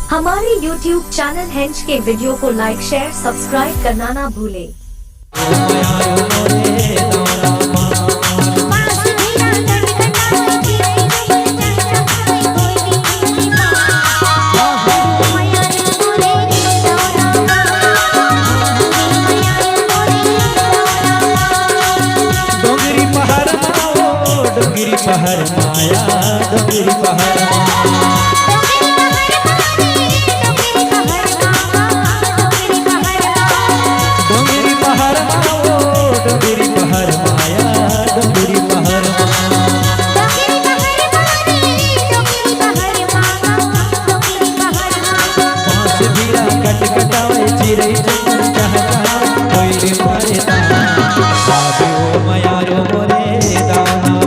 हमारे YouTube channel हेंच के वीडियो को लाइक शेयर सब्सक्राइब करना ना भूले। पहर माया डोंगरी पहर डोंगरी पहर डोंगरी पहर माया डोंगरी पहर पांच भीरा कट कटावे चिरे चमन कहता कोई मारे आवे ओ मयारो मोरे दाना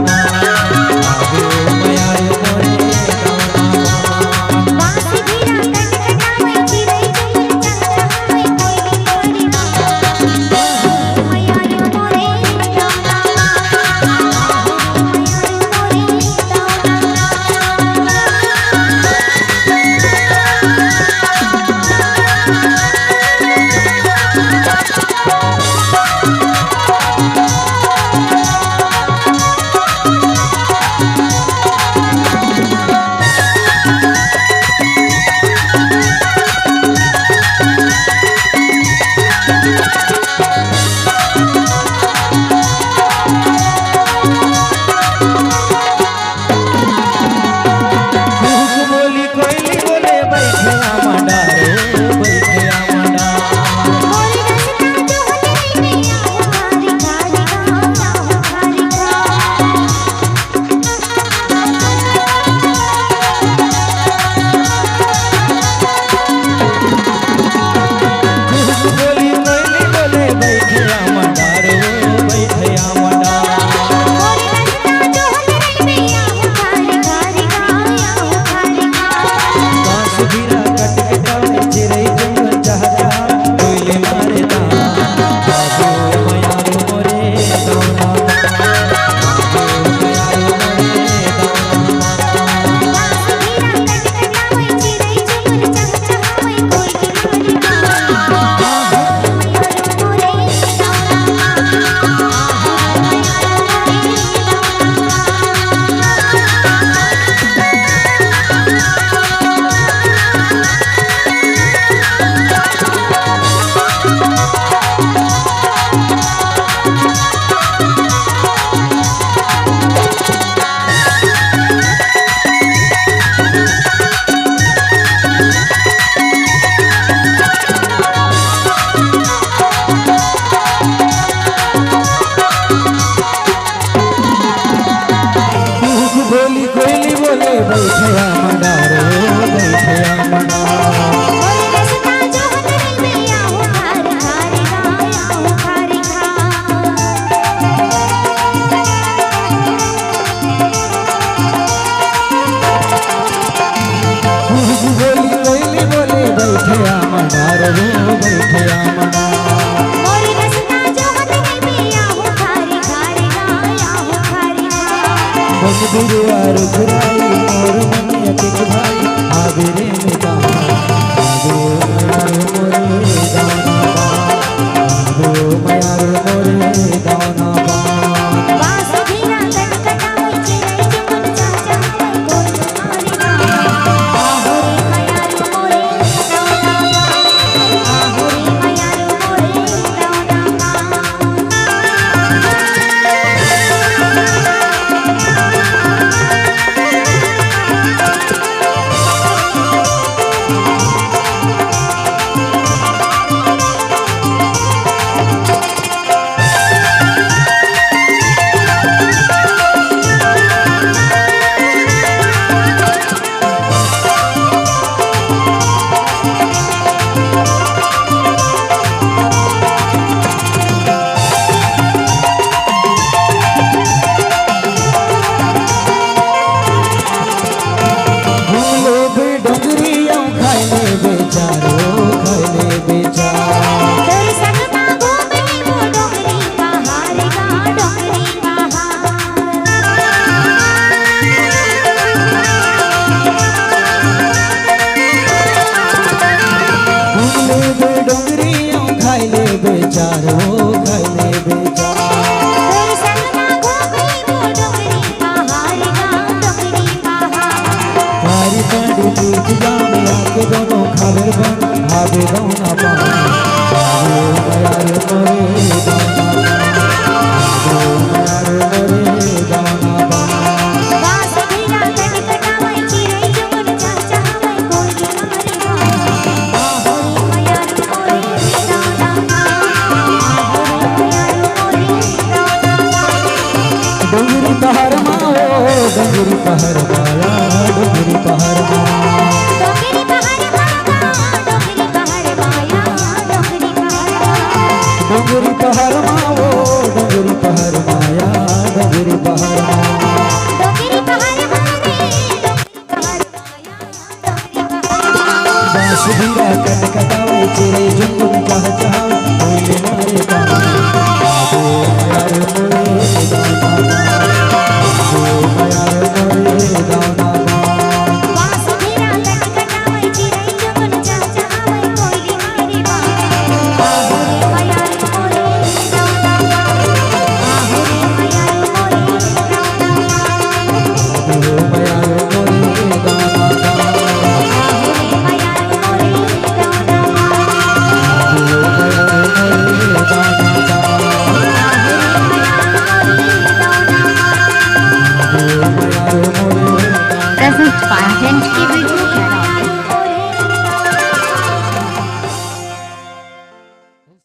बैठया मंडारो बैठया बोले बैठया मंडारो बैठया गुरुवार घुराई मोर मनिया के भाई आवे रे मेरा आवे मयार मोरे दाना बड़ी तीर्थ जामे आके दोनों खाबर बन आगे दोना पान ओ मयार मोरे दाना ओ मयार मोरे दाना बास भीरा कटकटावै चिरै जुगन चाचावै कोई मारे ओ मयार मोरे दाना डोंगरी पहाड़ माओ डोंगरी पहाड़ माया डोंगरी पहाड़ माया डोंगरी पहाड़ माया डोंगरी पहाड़ माओ डोंगरी पहाड़ माया डोंगरी पहाड़ डोंगरी पहाड़ बांस भीरा कटकटावे चिरे जुगन चाचावै कोई मारे दाना ओ मयार मोरे दाना